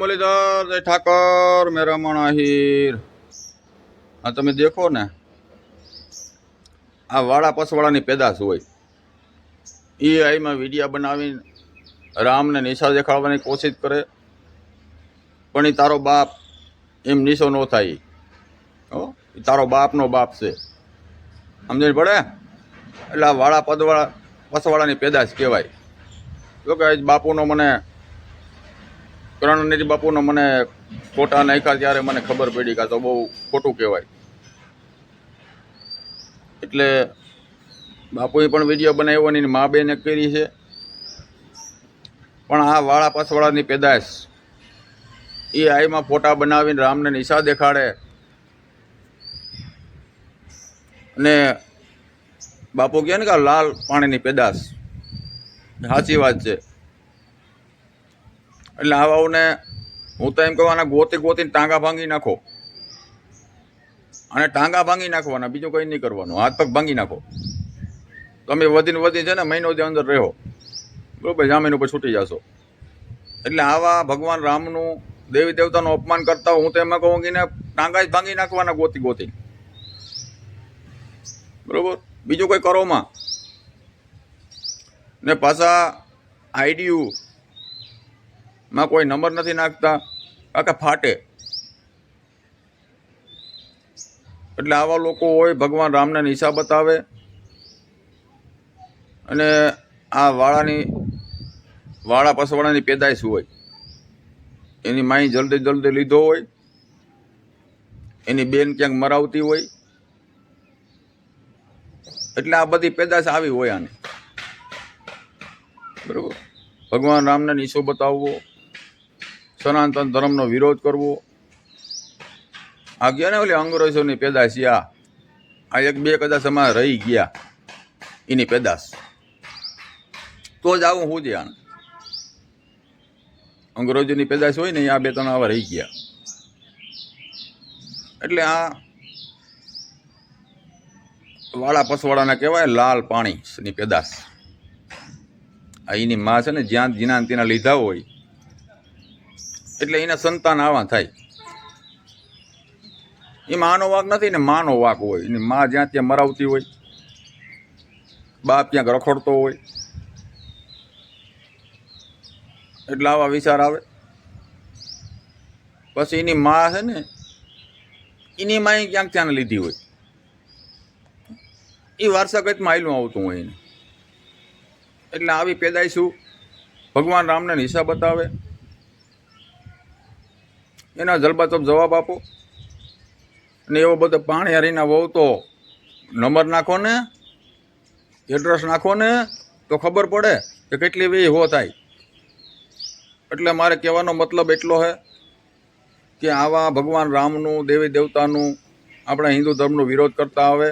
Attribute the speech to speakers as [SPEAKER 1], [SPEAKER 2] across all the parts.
[SPEAKER 1] मुरलीधर, जय ठाकर, मेरा मन आहिर। आ तमे देखो ने आ वाड़ा पसवाड़ानी पेदाश होय ई आईमां विडिया बनावीने रामने निशा देखाडવાની कोशिश करे पण ई तारो बाप एम निशो नो थाय। हो ई तारो बापनो बाप छे, समझण पड़े। એટલે આ વાળા પસવાળાની પેદાશ કહેવાય। જો કે બાપુનો મને કરણનીતિ બાપુનો મને ફોટા નાખ્યા ત્યારે મને ખબર પડી કે આ તો બહુ ખોટું કહેવાય। એટલે બાપુએ પણ વિડીયો બનાવ્યો અને મા બેને કરી છે, પણ આ વાળા પસવાળાની પેદાશ એ આઈમાં ફોટા બનાવીને રામને નિશા દેખાડે અને બાપુ કહે ને કે લાલ પાણીની પેદાશ સાચી વાત છે। એટલે આવાઓને હું તો એમ કહેવાના ગોતી ગોતીને ટાંગા ભાંગી નાખો અને ટાંગા ભાંગી નાખવાના, બીજું કંઈ નહીં કરવાનું, હાથ પગ ભાંગી નાખો। તમે વધીને વધી છે ને મહિનો જે અંદર રહો બરાબર, જામીન ઉપર છૂટી જશો। એટલે આવા ભગવાન રામનું દેવી દેવતાનું અપમાન કરતા હું તો એમાં કહું કે ને ટાંગા જ ભાંગી નાખવાના ગોતી ગોતી, બરોબર, બીજું કંઈ કરોમાં ને પાછા આઈડીયુ માં કોઈ નંબર નથી નાખતા કાકા ફાટે। એટલે આવા લોકો હોય ભગવાન રામને નિશા બતાવે અને આ વાળા પસવાળાની પેદાશ હોય એની માઈ જલ્દી જલ્દી લીધો હોય, એની બેન ક્યાંક મરાવતી હોય, એટલે આ બધી પેદાશ આવી હોય આને, બરાબર। ભગવાન રામને નિશો બતાવવો, સનાતન ધર્મનો વિરોધ કરવો, આ ગયા ને ઓલી અંગ્રેજોની પેદાશ, આ એક બે કદાચ અમારે રહી ગયા એની પેદાશ, તો જ આવું હું જ આને અંગ્રેજોની પેદાશ હોય ને આ બે ત્રણ આવા રહી ગયા। એટલે આ વાળા પસવાળાના કહેવાય લાલ પાણીની પેદાશ। આ એની માં છે ને જ્યાં જીના તેના લીધા હોય એટલે એના સંતાન આવા થાય। એ માનો વાક નથી ને માનો વાક હોય, એની માં જ્યાં ત્યાં મરાવતી હોય, બાપ ક્યાંક રખડતો હોય, એટલે આવા વિચાર આવે। પછી એની માં છે ને એની માં ક્યાંક ત્યાં લીધી હોય, એ વારસાગતમાં આવેલું આવતું હોય એને, એટલે આવી પેદાઈશું ભગવાન રામને નિશા બતાવે, એના જલબાતોબ જવાબ આપો। અને એવો બધો પાણી હરીના વહુ તો નંબર નાખો ને, એડ્રેસ નાખો ને તો ખબર પડે કે કેટલી વી હો થાય। એટલે મારે કહેવાનો મતલબ એટલો છે કે આવા ભગવાન રામનું દેવી દેવતાનું આપણા હિન્દુ ધર્મનો વિરોધ કરતા આવે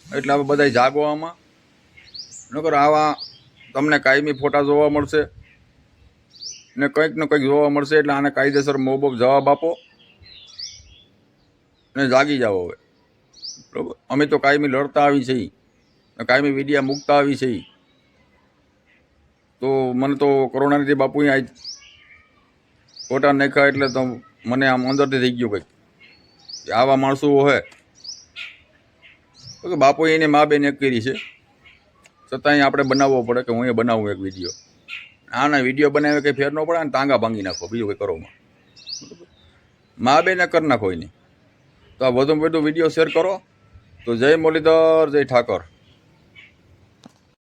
[SPEAKER 1] એટલે હવે બધા જાગો આમાં, નકર આવા તમને કાયમી ફોટા જોવા મળશે ને કંઈક ને કંઈક જોવા મળશે। એટલે આને કાયદેસર મોબોબ જવાબ આપો ને જાગી જાઓ હવે, બરાબર। અમે તો કાયમી લડતા આવી છીએ, કાયમી વિડિયા મૂકતા આવી છીએ। તો મને તો કરુણાનિધિ બાપુએ આજ ફોટા નાખ્યા એટલે તો મને આમ અંદરથી થઈ ગયું કંઈક કે આવા માણસો હોય તો બાપુએ એને મા બેન એક કરી છે, છતાંય આપણે બનાવવો પડે કે હું એ બનાવું એક વિડીયો। આના વિડીયો બનાવે કંઈ ફેર ન પડે ને ટાંગા ભાંગી નાખો, બીજું કંઈ કરોમાં, મા બેને કરી નાખો એની। તો આ વધુમાં વધુ વિડીયો શેર કરો। તો જય મુરલીધર, જય ઠાકર।